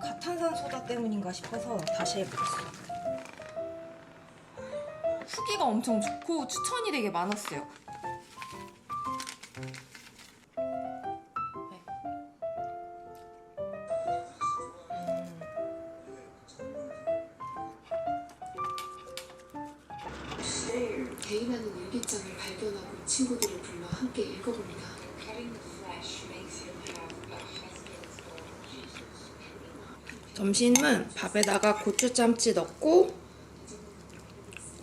가탄산 소다 때문인가 싶어서 다시 해보겠어요. 후기가 엄청 좋고 추천이 되게 많았어요. 개인하는 일기장을 발견하고 친구들을 불러 함께 읽어봅니다. 점심은 밥에다가 고추짬찌 넣고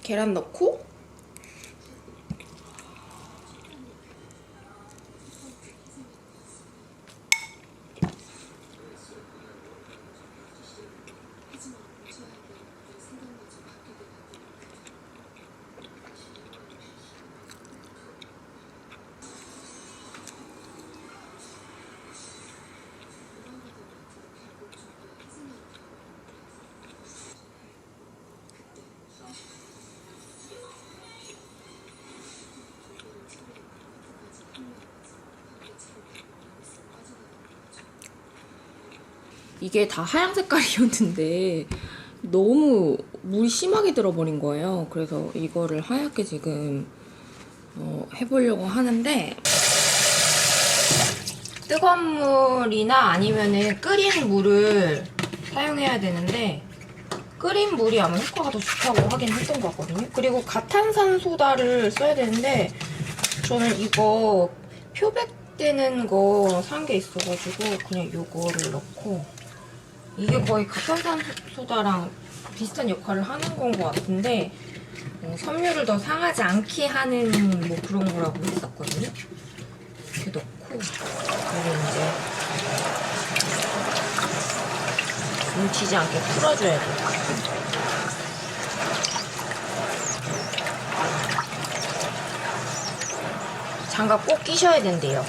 계란 넣고 이게 다 하얀 색깔이었는데 너무 물이 심하게 들어버린 거예요. 그래서 이거를 하얗게 지금 해보려고 하는데 뜨거운 물이나 아니면은 끓인 물을 사용해야 되는데 끓인 물이 아마 효과가 더 좋다고 하긴 했던 것 같거든요. 그리고 가탄산 소다를 써야 되는데 저는 이거 표백되는 거 산 게 있어가지고 그냥 이거를 넣고 이게 거의 가탄산 소다랑 비슷한 역할을 하는 건 것 같은데 섬유를 더 상하지 않게 하는 뭐 그런 거라고 했었거든요. 이렇게 넣고 이게 이제 뭉치지 않게 풀어줘야 돼요. 장갑 꼭 끼셔야 된대요.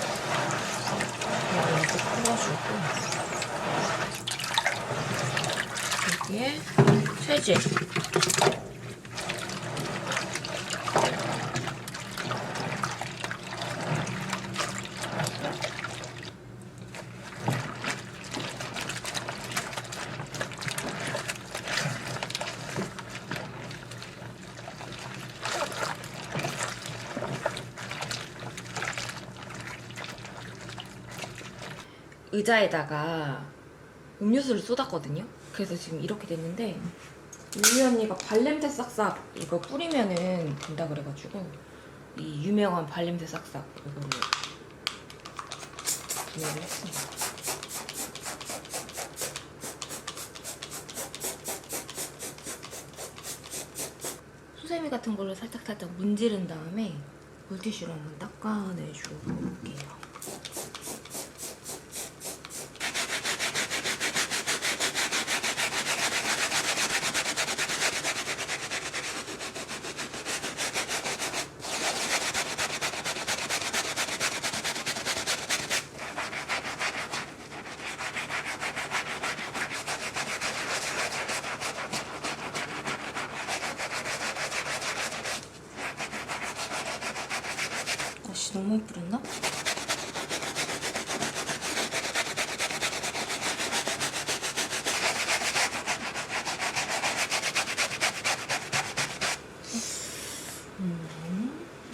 이렇게 풀어주고 여기에 세제 의자에다가 음료수를 쏟았거든요. 그래서 지금 이렇게 됐는데 유미 언니가 발냄새 싹싹 이거 뿌리면은 된다 그래가지고 이 유명한 발냄새 싹싹 이거를 구매를 했습니다. 수세미 같은 걸로 살짝살짝 문지른 다음에 물티슈로 한번 닦아내주고 올게요. 너무 많이 뿌렸나?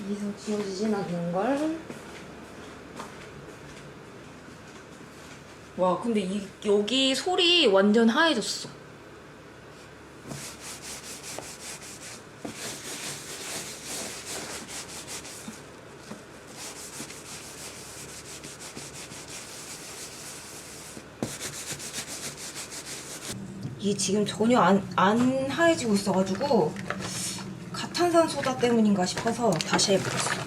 여기서 지워지진 않는걸? 와 근데 여기 솔이 완전 하얘졌어. 이게 지금 전혀 안 하얘지고 있어가지고 가탄산 소다 때문인가 싶어서 다시 해보겠어요.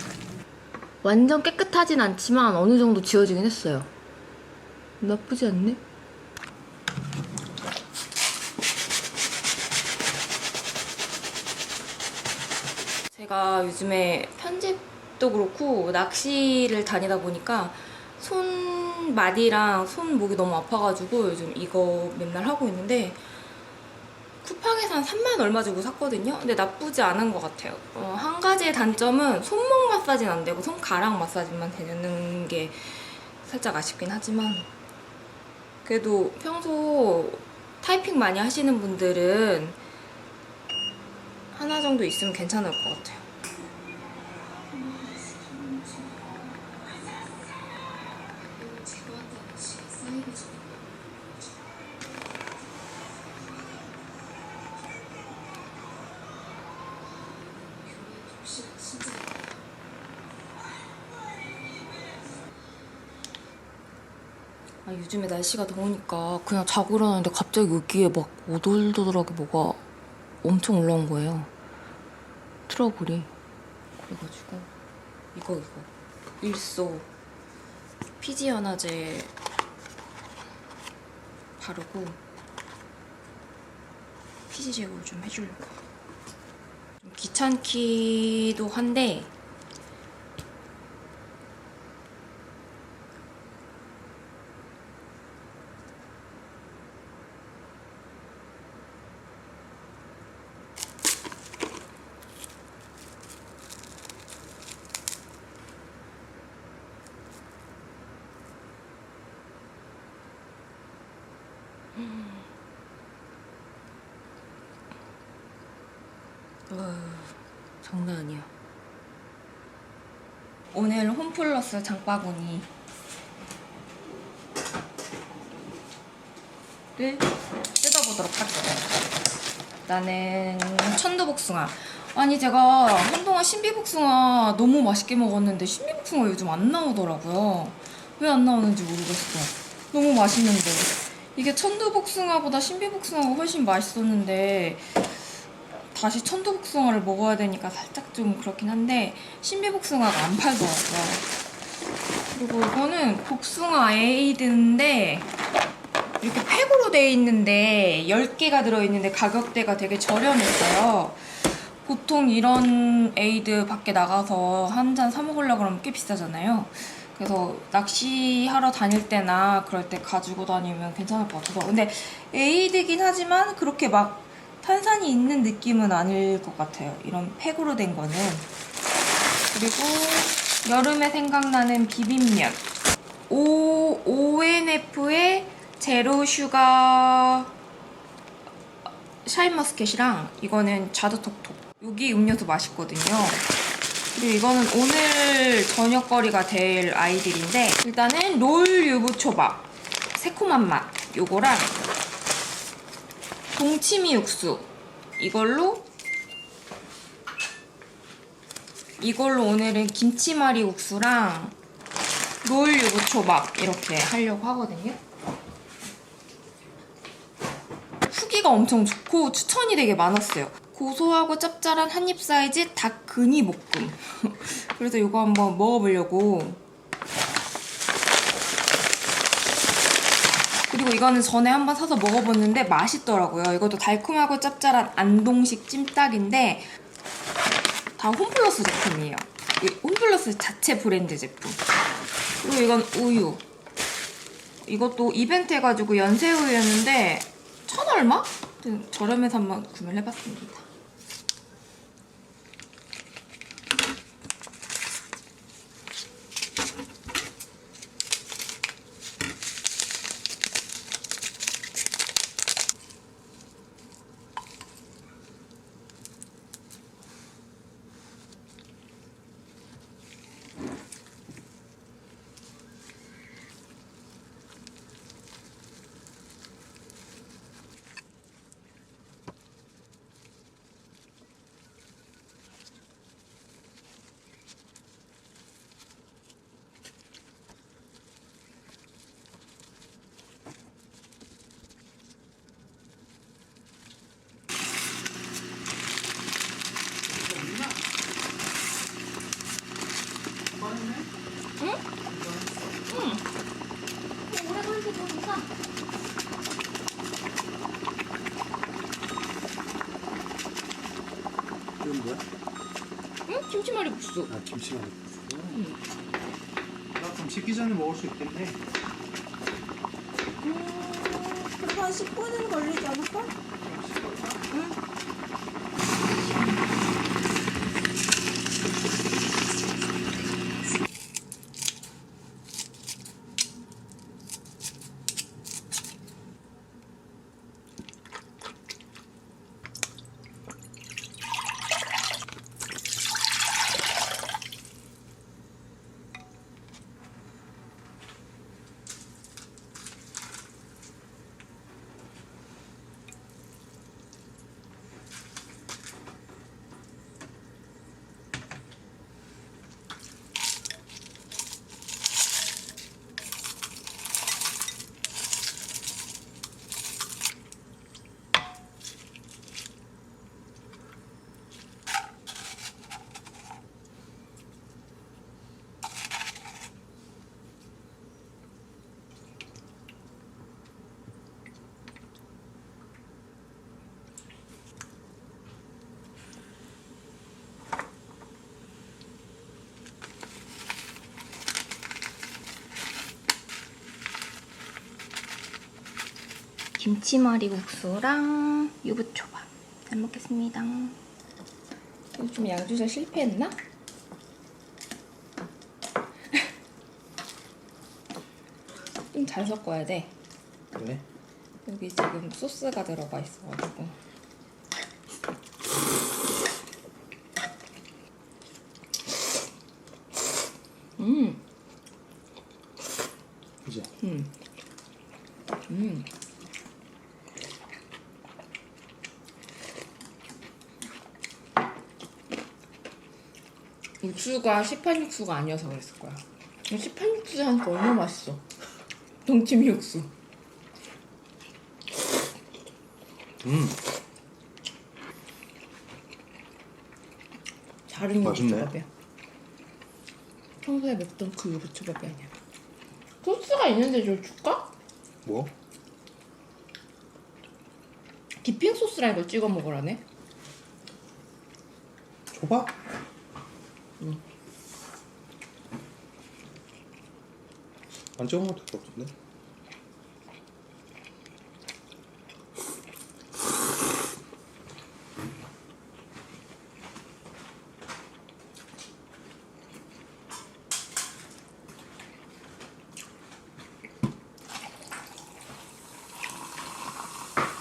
완전 깨끗하진 않지만 어느 정도 지워지긴 했어요. 나쁘지 않네? 제가 요즘에 편집도 그렇고 낚시를 다니다 보니까 손마디랑 손목이 너무 아파가지고 요즘 이거 맨날 하고 있는데 쿠팡에서 한 3만 얼마 주고 샀거든요. 근데 나쁘지 않은 것 같아요. 한 가지의 단점은 손목 마사지는 안 되고 손가락 마사지만 되는 게 살짝 아쉽긴 하지만 그래도 평소 타이핑 많이 하시는 분들은 하나 정도 있으면 괜찮을 것 같아요. 이걸 제거한다는 시가 쌓이기 전에 교회 독실한 신자입니다. 아, 요즘에 날씨가 더우니까 그냥 자고 일어났는데 갑자기 여기에 막 오돌오돌하게 뭐가 엄청 올라온 거예요. 트러블이. 그래가지고 이거 일소 피지 연화제 바르고 피지 제거를 좀 해주려고. 좀 귀찮기도 한데 장난 아니야. 오늘 홈플러스 장바구니를 뜯어보도록 할게요. 나는 천도복숭아. 아니 제가 한동안 신비복숭아 너무 맛있게 먹었는데 신비복숭아 요즘 안 나오더라고요. 왜 안 나오는지 모르겠어. 너무 맛있는데. 이게 천도복숭아보다 신비복숭아가 훨씬 맛있었는데 다시 천도복숭아를 먹어야 되니까 살짝 좀 그렇긴 한데 신비복숭아가 안 팔더라고요. 그리고 이거는 복숭아 에이드인데 이렇게 팩으로 돼 있는데 10개가 들어있는데 가격대가 되게 저렴했어요. 보통 이런 에이드 밖에 나가서 한 잔 사 먹으려고 그러면 꽤 비싸잖아요. 그래서 낚시하러 다닐 때나 그럴 때 가지고 다니면 괜찮을 것 같아서. 근데 에이드긴 하지만 그렇게 막 탄산이 있는 느낌은 아닐 것 같아요. 이런 팩으로 된 거는. 그리고 여름에 생각나는 비빔면. ONF의 제로 슈가 샤인머스켓이랑 이거는 자두톡톡. 여기 음료수 맛있거든요. 그리고 이거는 오늘 저녁거리가 될 아이들인데 일단은 롤 유부초밥 새콤한 맛 요거랑 동치미 육수 이걸로 오늘은 김치말이 국수랑 롤 유부초밥 이렇게 하려고 하거든요. 후기가 엄청 좋고 추천이 되게 많았어요. 고소하고 짭짤한 한입 사이즈 닭 근이 볶음. 그래서 이거 한번 먹어보려고. 그리고 이거는 전에 한번 사서 먹어봤는데 맛있더라고요. 이것도 달콤하고 짭짤한 안동식 찜닭인데 다 홈플러스 제품이에요. 홈플러스 자체 브랜드 제품. 그리고 이건 우유. 이것도 이벤트 해가지고 연세우유였는데 1,000얼마? 저렴해서 한번 구매를 해봤습니다. 이건 뭐야? 응? 김치말이 국수. 아, 김치만 넣었어? 나 그럼 식기 전에 먹을 수 있겠네. 그래도 한 10분은 걸리지 않을까? 응. 김치말이국수랑 유부초밥 잘 먹겠습니다. 좀 양조절 실패했나? 좀 잘 섞어야 돼. 그래? 여기 지금 소스가 들어가 있어가지고. 그지? 육수가 시판 육수가 아니어서 그랬을 거야. 시판 육수 하니까 얼마나 맛있어. 동치미 육수. 다른 맛있네. 유부초밥이야. 평소에 먹던 그 유부초밥이 아니야. 소스가 있는데 좀 줄까? 뭐? 디핑 소스랑 이걸 찍어 먹으라네. 초밥? 안 찍어 먹어도 될 것 같은데?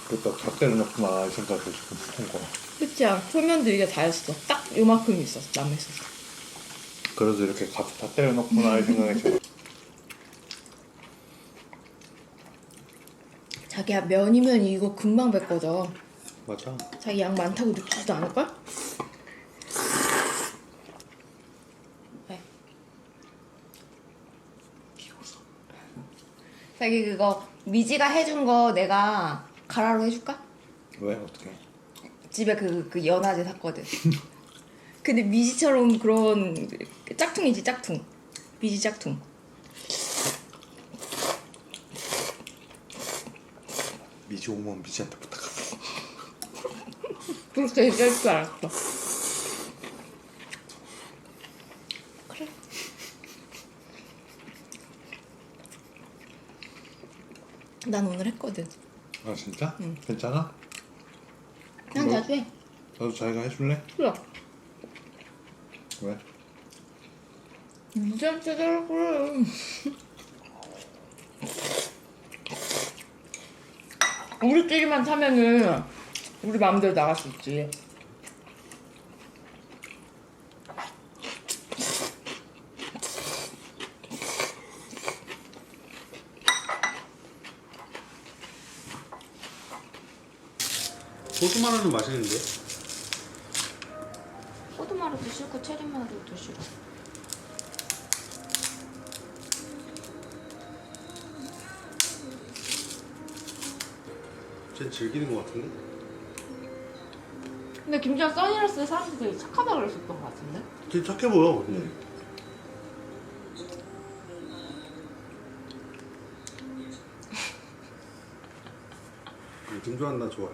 그러니까 다 때려놨구나 이 생각을 지금 한 거야. 그치? 소면도 이게 다였어. 딱 요만큼 있었어. 남아있었어. 그래도 이렇게 다 때려놨구나 이 생각이 지금. 자기야, 면이면 이거 금방 뱉거져. 맞아. 자기 양 많다고 느끼지도 않을걸? 네. 자기 그거 미지가 해준 거 내가 가라로 해줄까? 왜? 어떻게? 집에 그 연화제 샀거든. 근데 미지처럼 그런 짝퉁이지, 짝퉁. 미지 짝퉁. 미지 오면 미지한테 부탁할게. 그렇게 얘기할 줄 알았어. 그래. 난 오늘 했거든. 아 진짜? 응. 괜찮아? 난 뭐? 자주 해. 나도 자기가 해줄래? 그래. 왜? 무지한테 그래. 우리끼리만 타면은 우리 마음대로 나갈 수 있지. 소주만 하면 맛있는데? 호두마루도 싫고 체리마루도 싫어. 쟤 즐기는 것 같은데? 근데 김지현 써니라스 사람들이 되게 착하다고 그랬었던 것 같은데? 쟤 착해 보여 근데. 김주환 나 좋아해.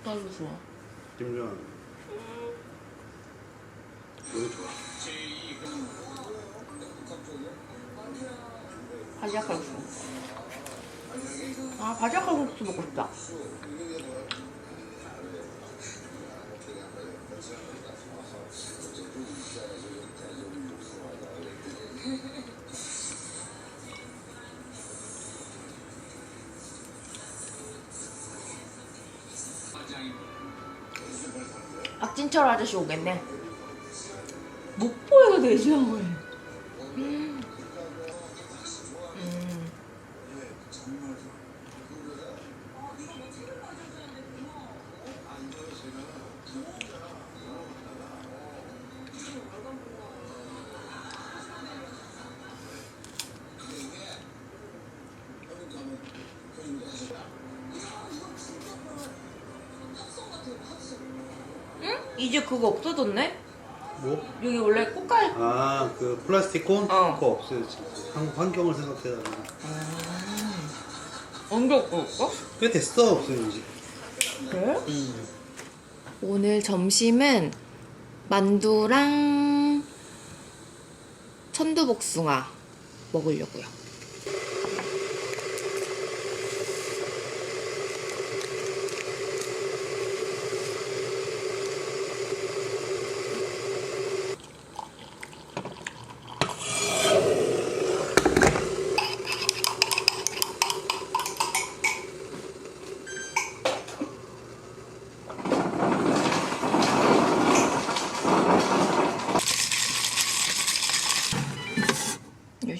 나도 좋아. 김주환 노래 좋아. 바지락 칼국수. 아, 바지락 칼국수 먹고 싶다. 박진철 아저씨 오겠네. 목포에서 4시간 걸려. 이제 그거 없어졌네? 뭐? 여기 원래 꽃갈. 아 그 플라스틱 콘? 어. 그거 없어졌지. 환경을 생각해가지고. 언제 없어졌어? 꽤 됐어 없어진 지. 그래? 오늘 점심은 만두랑 천두복숭아 먹으려고요.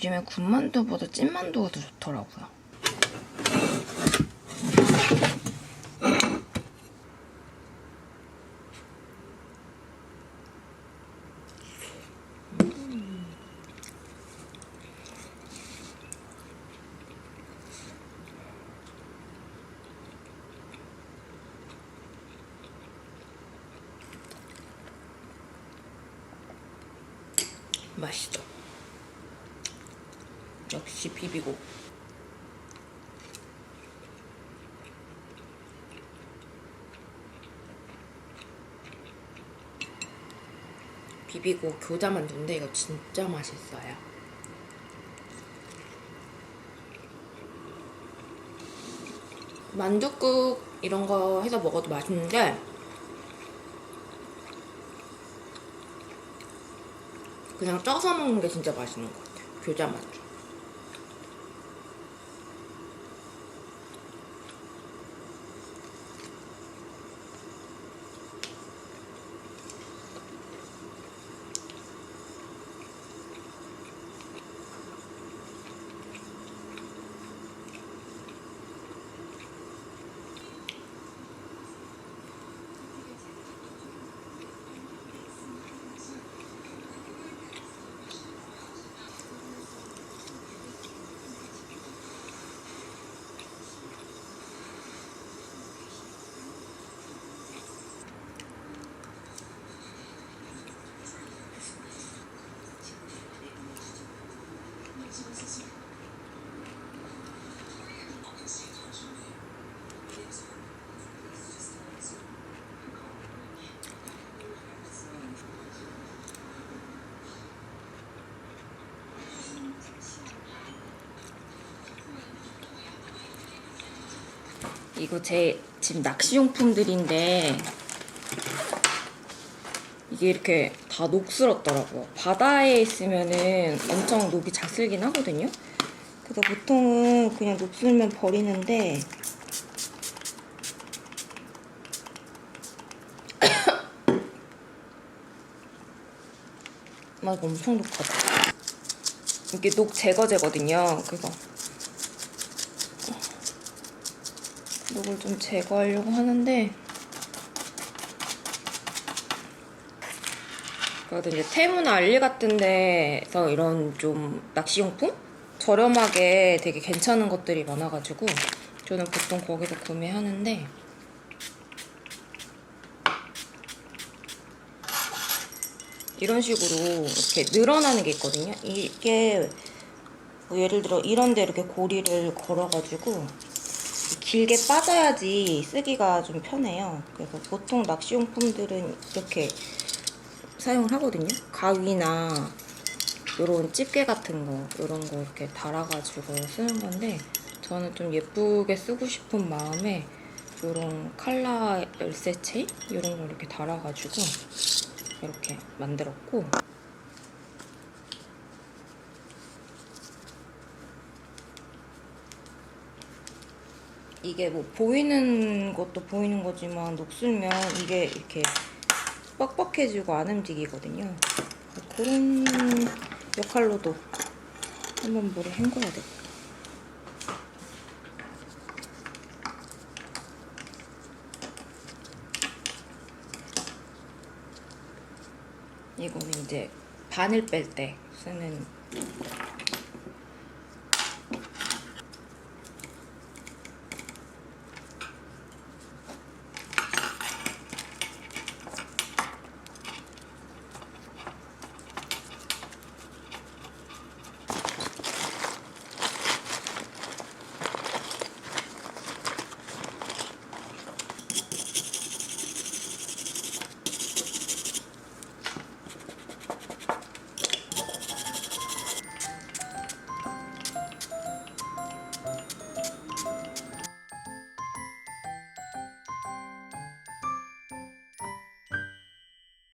요즘에 군만두보다 찐만두가 더 좋더라고요. 맛있어. 역시 비비고. 비비고 교자 만두인데 이거 진짜 맛있어요. 만둣국 이런 거 해서 먹어도 맛있는데 그냥 쪄서 먹는 게 진짜 맛있는 것 같아요. 교자 만두. 이거 제 집 낚시용품들인데 이게 이렇게 다 녹슬었더라고요. 바다에 있으면은 엄청 녹이 잘 슬긴 하거든요. 그래서 보통은 그냥 녹슬면 버리는데 맛 엄청 녹하다. 이게 녹 제거제거든요. 그래서 녹을 좀 제거하려고 하는데 그래도 이제 테무나 알리 같은 데서 이런 좀 낚시용품? 저렴하게 되게 괜찮은 것들이 많아가지고 저는 보통 거기서 구매하는데 이런 식으로 이렇게 늘어나는 게 있거든요. 이게 뭐 예를 들어 이런 데 이렇게 고리를 걸어가지고 길게 빠져야지 쓰기가 좀 편해요. 그래서 보통 낚시용품들은 이렇게 사용을 하거든요. 가위나 요런 집게 같은 거 요런 거 이렇게 달아가지고 쓰는 건데 저는 좀 예쁘게 쓰고 싶은 마음에 요런 칼라 열쇠 체인 요런 거 이렇게 달아가지고 이렇게 만들었고 이게 뭐 보이는 것도 보이는 거지만 녹슬면 이게 이렇게 뻑뻑해지고 안 움직이거든요. 그런 역할로도 한번 물에 헹궈야 돼. 이거는 이제 바늘 뺄 때 쓰는